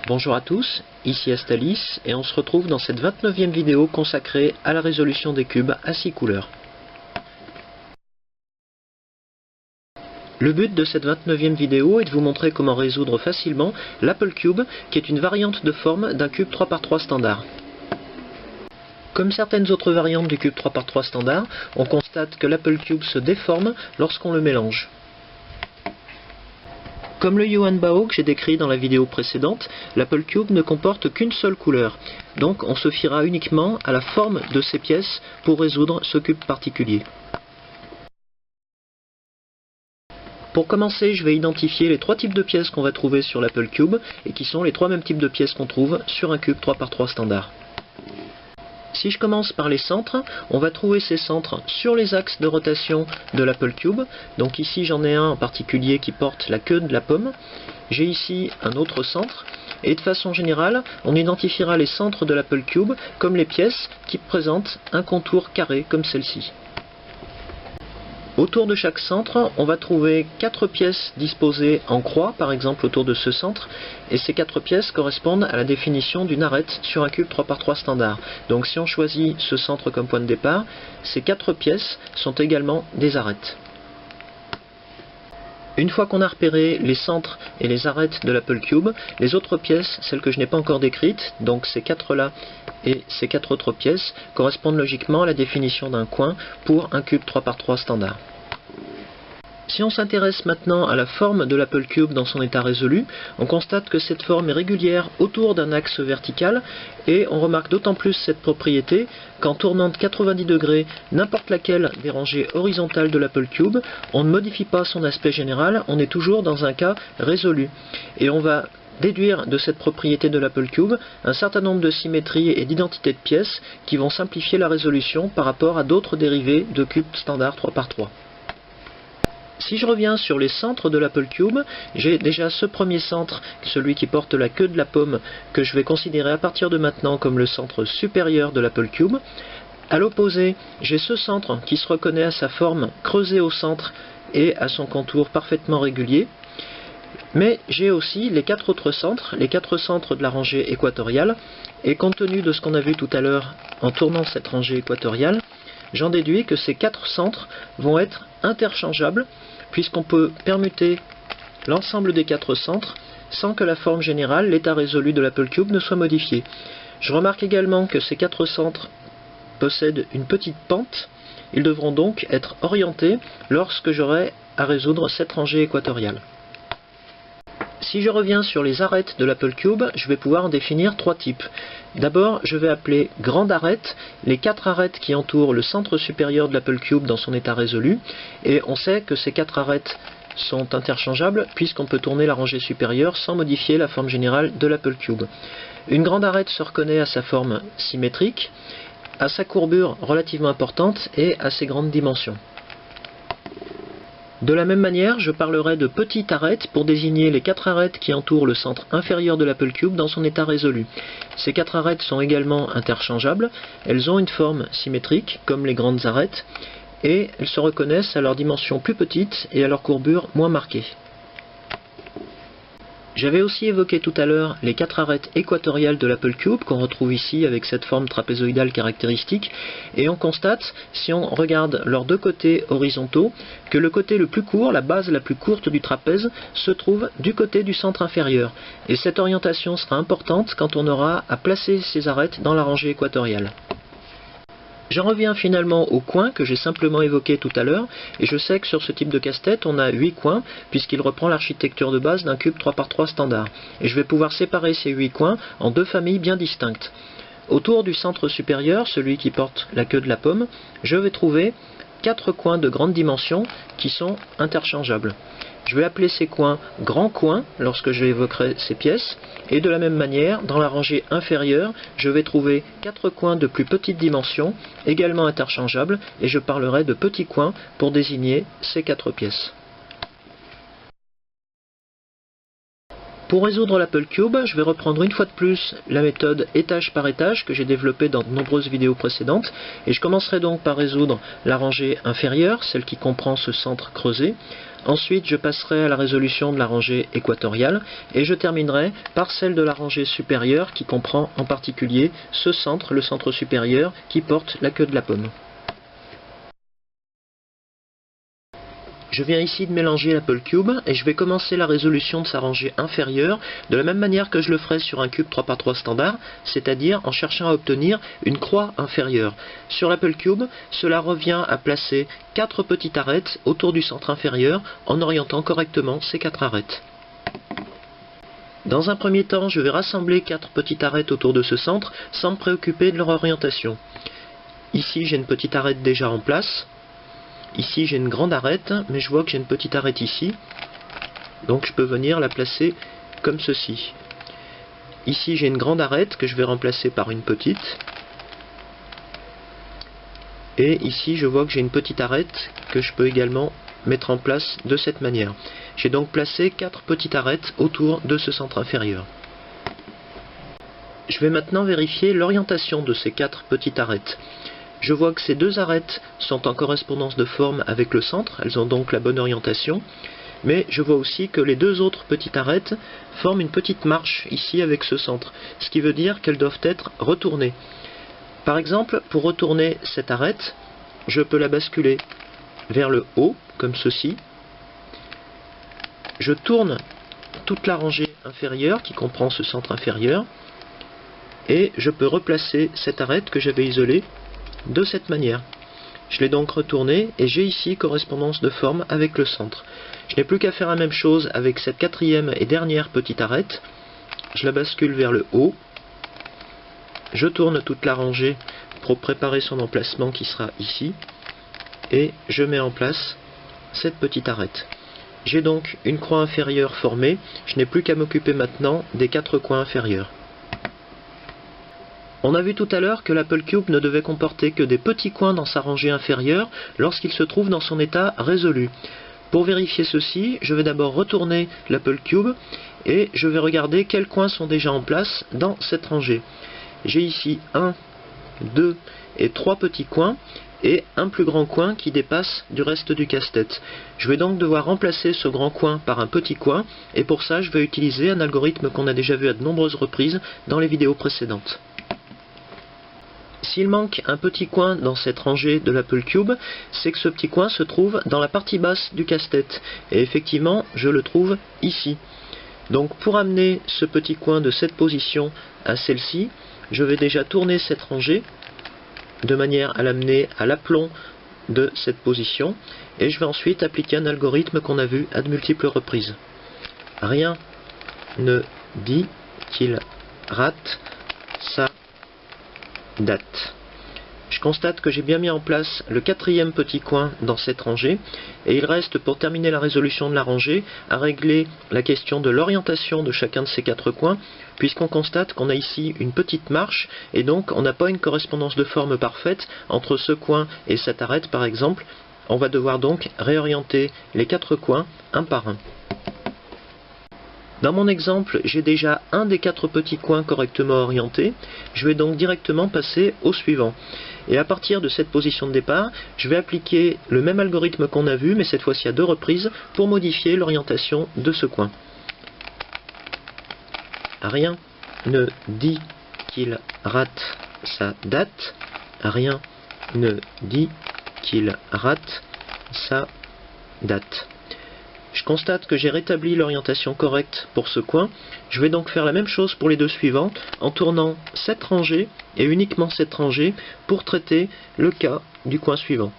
Bonjour à tous, ici Astalis et on se retrouve dans cette 29e vidéo consacrée à la résolution des cubes à 6 couleurs. Le but de cette 29e vidéo est de vous montrer comment résoudre facilement l'Apple Cube, qui est une variante de forme d'un cube 3×3 standard. Comme certaines autres variantes du cube 3×3 standard, on constate que l'Apple Cube se déforme lorsqu'on le mélange. Comme le Yuanbao que j'ai décrit dans la vidéo précédente, l'Apple Cube ne comporte qu'une seule couleur, donc on se fiera uniquement à la forme de ces pièces pour résoudre ce cube particulier. Pour commencer, je vais identifier les trois types de pièces qu'on va trouver sur l'Apple Cube, et qui sont les trois mêmes types de pièces qu'on trouve sur un cube 3×3 standard. Si je commence par les centres, on va trouver ces centres sur les axes de rotation de l'Apple Cube. Donc ici j'en ai un en particulier qui porte la queue de la pomme. J'ai ici un autre centre. Et de façon générale, on identifiera les centres de l'Apple Cube comme les pièces qui présentent un contour carré comme celle-ci. Autour de chaque centre, on va trouver 4 pièces disposées en croix, par exemple autour de ce centre, et ces 4 pièces correspondent à la définition d'une arête sur un cube 3×3 standard. Donc si on choisit ce centre comme point de départ, ces 4 pièces sont également des arêtes. Une fois qu'on a repéré les centres et les arêtes de l'Apple Cube, les autres pièces, celles que je n'ai pas encore décrites, donc ces 4-là et ces 4 autres pièces, correspondent logiquement à la définition d'un coin pour un cube 3×3 standard. Si on s'intéresse maintenant à la forme de l'Apple Cube dans son état résolu, on constate que cette forme est régulière autour d'un axe vertical, et on remarque d'autant plus cette propriété qu'en tournant de 90 degrés n'importe laquelle des rangées horizontales de l'Apple Cube, on ne modifie pas son aspect général, on est toujours dans un cas résolu. Et on va déduire de cette propriété de l'Apple Cube un certain nombre de symétries et d'identités de pièces qui vont simplifier la résolution par rapport à d'autres dérivés de cubes standard 3×3. Si je reviens sur les centres de l'Apple Cube, j'ai déjà ce premier centre, celui qui porte la queue de la pomme, que je vais considérer à partir de maintenant comme le centre supérieur de l'Apple Cube. À l'opposé, j'ai ce centre qui se reconnaît à sa forme creusée au centre et à son contour parfaitement régulier. Mais j'ai aussi les 4 autres centres, les 4 centres de la rangée équatoriale, et compte tenu de ce qu'on a vu tout à l'heure en tournant cette rangée équatoriale, j'en déduis que ces 4 centres vont être interchangeables, puisqu'on peut permuter l'ensemble des 4 centres sans que la forme générale, l'état résolu de l'Apple Cube, ne soit modifié. Je remarque également que ces 4 centres possèdent une petite pente. Ils devront donc être orientés lorsque j'aurai à résoudre cette rangée équatoriale. Si je reviens sur les arêtes de l'Apple Cube, je vais pouvoir en définir 3 types. D'abord, je vais appeler grande arête les 4 arêtes qui entourent le centre supérieur de l'Apple Cube dans son état résolu, et on sait que ces 4 arêtes sont interchangeables puisqu'on peut tourner la rangée supérieure sans modifier la forme générale de l'Apple Cube. Une grande arête se reconnaît à sa forme symétrique, à sa courbure relativement importante et à ses grandes dimensions. De la même manière, je parlerai de petite arête pour désigner les 4 arêtes qui entourent le centre inférieur de l'Apple Cube dans son état résolu. Ces 4 arêtes sont également interchangeables, elles ont une forme symétrique comme les grandes arêtes, et elles se reconnaissent à leur dimension plus petite et à leur courbure moins marquée. J'avais aussi évoqué tout à l'heure les 4 arêtes équatoriales de l'Apple Cube qu'on retrouve ici avec cette forme trapézoïdale caractéristique, et on constate, si on regarde leurs deux côtés horizontaux, que le côté le plus court, la base la plus courte du trapèze, se trouve du côté du centre inférieur, et cette orientation sera importante quand on aura à placer ces arêtes dans la rangée équatoriale. J'en reviens finalement au coin que j'ai simplement évoqué tout à l'heure, et je sais que sur ce type de casse-tête on a 8 coins, puisqu'il reprend l'architecture de base d'un cube 3×3 standard. Et je vais pouvoir séparer ces 8 coins en 2 familles bien distinctes. Autour du centre supérieur, celui qui porte la queue de la pomme, je vais trouver 4 coins de grande dimension qui sont interchangeables. Je vais appeler ces coins grands coins lorsque je évoquerai ces pièces, et de la même manière, dans la rangée inférieure, je vais trouver 4 coins de plus petite dimension, également interchangeables, et je parlerai de petits coins pour désigner ces 4 pièces. Pour résoudre l'Apple Cube, je vais reprendre une fois de plus la méthode étage par étage que j'ai développée dans de nombreuses vidéos précédentes. Et je commencerai donc par résoudre la rangée inférieure, celle qui comprend ce centre creusé. Ensuite, je passerai à la résolution de la rangée équatoriale. Et je terminerai par celle de la rangée supérieure qui comprend en particulier ce centre, le centre supérieur, qui porte la queue de la pomme. Je viens ici de mélanger l'Apple Cube et je vais commencer la résolution de sa rangée inférieure de la même manière que je le ferai sur un cube 3×3 standard, c'est-à-dire en cherchant à obtenir une croix inférieure. Sur l'Apple Cube, cela revient à placer 4 petites arêtes autour du centre inférieur en orientant correctement ces 4 arêtes. Dans un premier temps, je vais rassembler 4 petites arêtes autour de ce centre sans me préoccuper de leur orientation. Ici, j'ai une petite arête déjà en place. Ici j'ai une grande arête, mais je vois que j'ai une petite arête ici, donc je peux venir la placer comme ceci. Ici j'ai une grande arête que je vais remplacer par une petite, et ici je vois que j'ai une petite arête que je peux également mettre en place de cette manière. J'ai donc placé 4 petites arêtes autour de ce centre inférieur. Je vais maintenant vérifier l'orientation de ces 4 petites arêtes. Je vois que ces 2 arêtes sont en correspondance de forme avec le centre, elles ont donc la bonne orientation, mais je vois aussi que les 2 autres petites arêtes forment une petite marche ici avec ce centre, ce qui veut dire qu'elles doivent être retournées. Par exemple, pour retourner cette arête, je peux la basculer vers le haut, comme ceci. Je tourne toute la rangée inférieure qui comprend ce centre inférieur, et je peux replacer cette arête que j'avais isolée de cette manière. Je l'ai donc retourné et j'ai ici correspondance de forme avec le centre. Je n'ai plus qu'à faire la même chose avec cette 4e et dernière petite arête. Je la bascule vers le haut. Je tourne toute la rangée pour préparer son emplacement qui sera ici. Et je mets en place cette petite arête. J'ai donc une croix inférieure formée. Je n'ai plus qu'à m'occuper maintenant des 4 coins inférieurs. On a vu tout à l'heure que l'Apple Cube ne devait comporter que des petits coins dans sa rangée inférieure lorsqu'il se trouve dans son état résolu. Pour vérifier ceci, je vais d'abord retourner l'Apple Cube et je vais regarder quels coins sont déjà en place dans cette rangée. J'ai ici 1, 2 et 3 petits coins et un plus grand coin qui dépasse du reste du casse-tête. Je vais donc devoir remplacer ce grand coin par un petit coin et pour ça je vais utiliser un algorithme qu'on a déjà vu à de nombreuses reprises dans les vidéos précédentes. S'il manque un petit coin dans cette rangée de l'Apple Cube, c'est que ce petit coin se trouve dans la partie basse du casse-tête. Et effectivement, je le trouve ici. Donc pour amener ce petit coin de cette position à celle-ci, je vais déjà tourner cette rangée de manière à l'amener à l'aplomb de cette position. Et je vais ensuite appliquer un algorithme qu'on a vu à de multiples reprises. Rien ne dit qu'il rate sa date. Je constate que j'ai bien mis en place le 4e petit coin dans cette rangée et il reste pour terminer la résolution de la rangée à régler la question de l'orientation de chacun de ces 4 coins puisqu'on constate qu'on a ici une petite marche et donc on n'a pas une correspondance de forme parfaite entre ce coin et cette arête par exemple. On va devoir donc réorienter les 4 coins un par un. Dans mon exemple, j'ai déjà un des 4 petits coins correctement orientés. Je vais donc directement passer au suivant. Et à partir de cette position de départ, je vais appliquer le même algorithme qu'on a vu, mais cette fois-ci à 2 reprises, pour modifier l'orientation de ce coin. Rien ne dit qu'il rate sa date. Rien ne dit qu'il rate sa date. Je constate que j'ai rétabli l'orientation correcte pour ce coin. Je vais donc faire la même chose pour les 2 suivants en tournant cette rangée et uniquement cette rangée pour traiter le cas du coin suivant.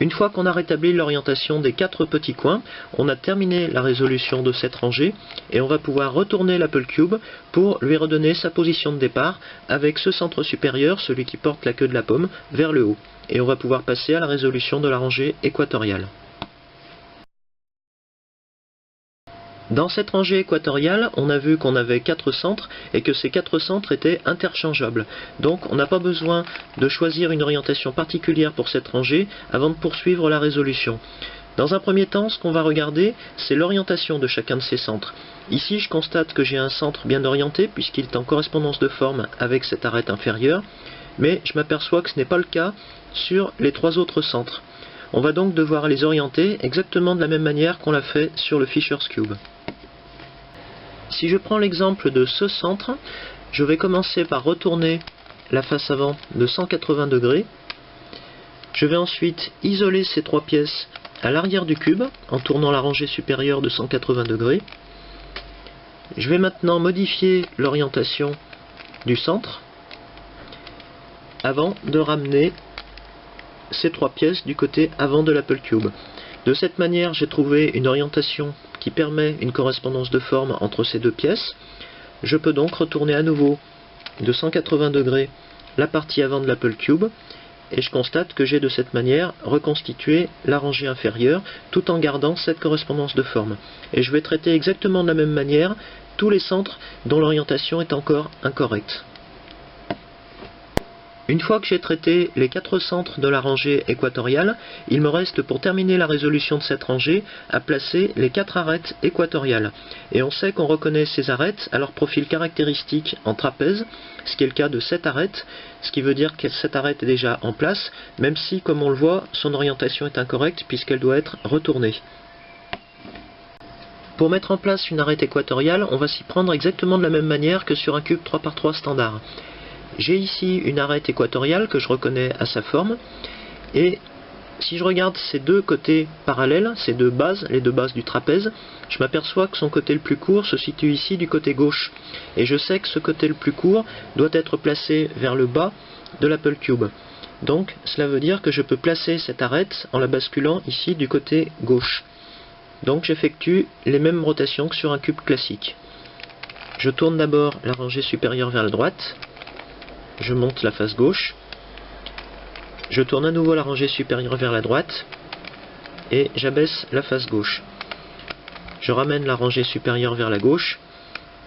Une fois qu'on a rétabli l'orientation des 4 petits coins, on a terminé la résolution de cette rangée et on va pouvoir retourner l'Apple Cube pour lui redonner sa position de départ avec ce centre supérieur, celui qui porte la queue de la pomme, vers le haut. Et on va pouvoir passer à la résolution de la rangée équatoriale. Dans cette rangée équatoriale, on a vu qu'on avait 4 centres et que ces 4 centres étaient interchangeables. Donc on n'a pas besoin de choisir une orientation particulière pour cette rangée avant de poursuivre la résolution. Dans un premier temps, ce qu'on va regarder, c'est l'orientation de chacun de ces centres. Ici, je constate que j'ai un centre bien orienté, puisqu'il est en correspondance de forme avec cette arête inférieure, mais je m'aperçois que ce n'est pas le cas sur les trois autres centres. On va donc devoir les orienter exactement de la même manière qu'on l'a fait sur le Fisher's Cube. Si je prends l'exemple de ce centre, je vais commencer par retourner la face avant de 180 degrés. Je vais ensuite isoler ces trois pièces à l'arrière du cube en tournant la rangée supérieure de 180 degrés. Je vais maintenant modifier l'orientation du centre avant de ramener ces trois pièces du côté avant de l'Apple Cube. De cette manière, j'ai trouvé une orientation qui permet une correspondance de forme entre ces deux pièces. Je peux donc retourner à nouveau de 180 degrés la partie avant de l'Apple Cube et je constate que j'ai de cette manière reconstitué la rangée inférieure tout en gardant cette correspondance de forme. Et je vais traiter exactement de la même manière tous les centres dont l'orientation est encore incorrecte. Une fois que j'ai traité les 4 centres de la rangée équatoriale, il me reste pour terminer la résolution de cette rangée à placer les 4 arêtes équatoriales. Et on sait qu'on reconnaît ces arêtes à leur profil caractéristique en trapèze, ce qui est le cas de cette arête, ce qui veut dire que cette arête est déjà en place, même si, comme on le voit, son orientation est incorrecte puisqu'elle doit être retournée. Pour mettre en place une arête équatoriale, on va s'y prendre exactement de la même manière que sur un cube 3×3 standard. J'ai ici une arête équatoriale que je reconnais à sa forme, et si je regarde ces deux côtés parallèles, ces deux bases, les deux bases du trapèze, je m'aperçois que son côté le plus court se situe ici du côté gauche, et je sais que ce côté le plus court doit être placé vers le bas de l'Apple Cube. Donc cela veut dire que je peux placer cette arête en la basculant ici du côté gauche. Donc j'effectue les mêmes rotations que sur un cube classique. Je tourne d'abord la rangée supérieure vers la droite, je monte la face gauche, je tourne à nouveau la rangée supérieure vers la droite, et j'abaisse la face gauche. Je ramène la rangée supérieure vers la gauche,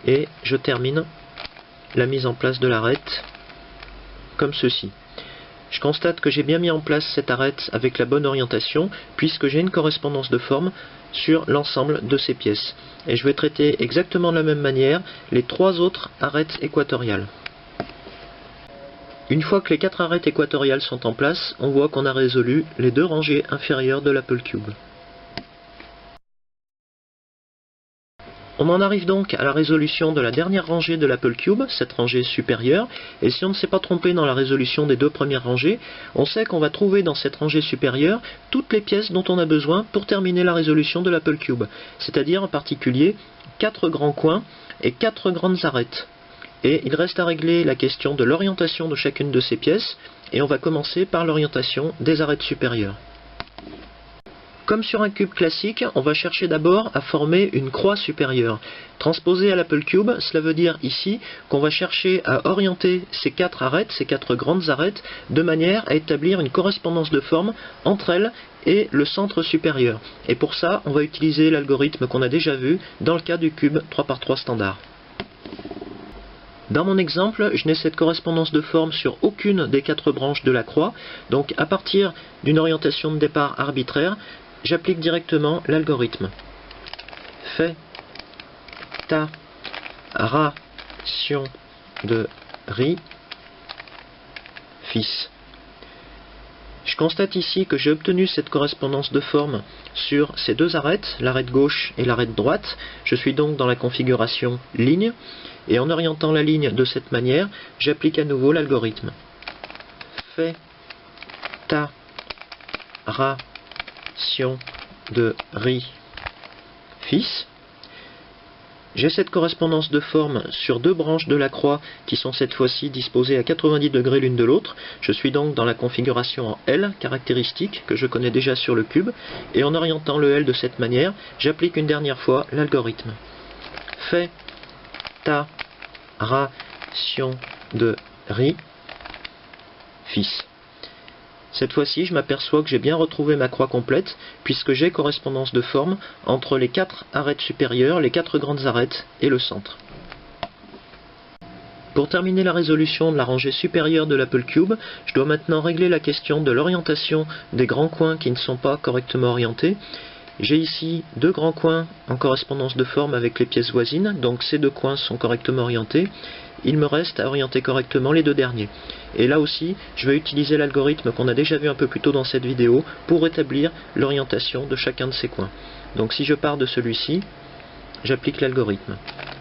et je termine la mise en place de l'arête, comme ceci. Je constate que j'ai bien mis en place cette arête avec la bonne orientation, puisque j'ai une correspondance de forme sur l'ensemble de ces pièces. Et je vais traiter exactement de la même manière les 3 autres arêtes équatoriales. Une fois que les 4 arêtes équatoriales sont en place, on voit qu'on a résolu les 2 rangées inférieures de l'Apple Cube. On en arrive donc à la résolution de la dernière rangée de l'Apple Cube, cette rangée supérieure, et si on ne s'est pas trompé dans la résolution des 2 premières rangées, on sait qu'on va trouver dans cette rangée supérieure toutes les pièces dont on a besoin pour terminer la résolution de l'Apple Cube, c'est-à-dire en particulier 4 grands coins et 4 grandes arêtes. Et il reste à régler la question de l'orientation de chacune de ces pièces, et on va commencer par l'orientation des arêtes supérieures. Comme sur un cube classique, on va chercher d'abord à former une croix supérieure. Transposée à l'Apple Cube, cela veut dire ici qu'on va chercher à orienter ces 4 arêtes, ces 4 grandes arêtes, de manière à établir une correspondance de forme entre elles et le centre supérieur. Et pour ça, on va utiliser l'algorithme qu'on a déjà vu dans le cas du cube 3×3 standard. Dans mon exemple, je n'ai cette correspondance de forme sur aucune des 4 branches de la croix, donc à partir d'une orientation de départ arbitraire, j'applique directement l'algorithme. Fait ta ration de riz fils. Je constate ici que j'ai obtenu cette correspondance de forme sur ces 2 arêtes, l'arête gauche et l'arête droite. Je suis donc dans la configuration ligne, et en orientant la ligne de cette manière, j'applique à nouveau l'algorithme. Fais ta ration de riz fils. J'ai cette correspondance de forme sur 2 branches de la croix qui sont cette fois-ci disposées à 90 degrés l'une de l'autre. Je suis donc dans la configuration en L caractéristique que je connais déjà sur le cube, et en orientant le L de cette manière, j'applique une dernière fois l'algorithme. Fais ta ration de riz fils. Cette fois-ci, je m'aperçois que j'ai bien retrouvé ma croix complète, puisque j'ai correspondance de forme entre les 4 arêtes supérieures, les 4 grandes arêtes et le centre. Pour terminer la résolution de la rangée supérieure de l'Apple Cube, je dois maintenant régler la question de l'orientation des grands coins qui ne sont pas correctement orientés. J'ai ici deux grands coins en correspondance de forme avec les pièces voisines, donc ces deux coins sont correctement orientés. Il me reste à orienter correctement les deux derniers. Et là aussi, je vais utiliser l'algorithme qu'on a déjà vu un peu plus tôt dans cette vidéo pour établir l'orientation de chacun de ces coins. Donc si je pars de celui-ci, j'applique l'algorithme.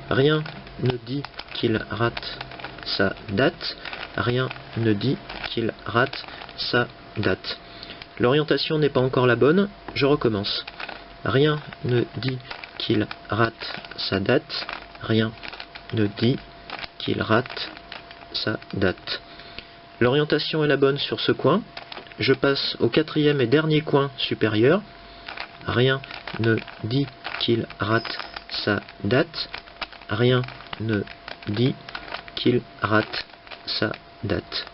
Rien ne dit qu'il rate sa date, rien ne dit qu'il rate sa date. L'orientation n'est pas encore la bonne, je recommence. Rien ne dit qu'il rate sa date, rien ne dit qu'il rate sa date. L'orientation est la bonne sur ce coin, je passe au quatrième et dernier coin supérieur. Rien ne dit qu'il rate sa date, rien ne dit qu'il rate sa date.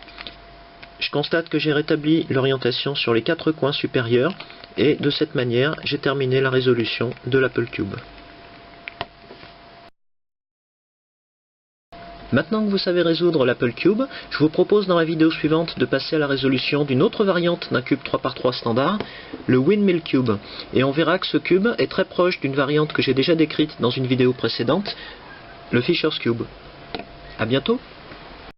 Je constate que j'ai rétabli l'orientation sur les quatre coins supérieurs et de cette manière, j'ai terminé la résolution de l'Apple Cube. Maintenant que vous savez résoudre l'Apple Cube, je vous propose dans la vidéo suivante de passer à la résolution d'une autre variante d'un cube 3×3 standard, le Windmill Cube. Et on verra que ce cube est très proche d'une variante que j'ai déjà décrite dans une vidéo précédente, le Fisher's Cube. A bientôt!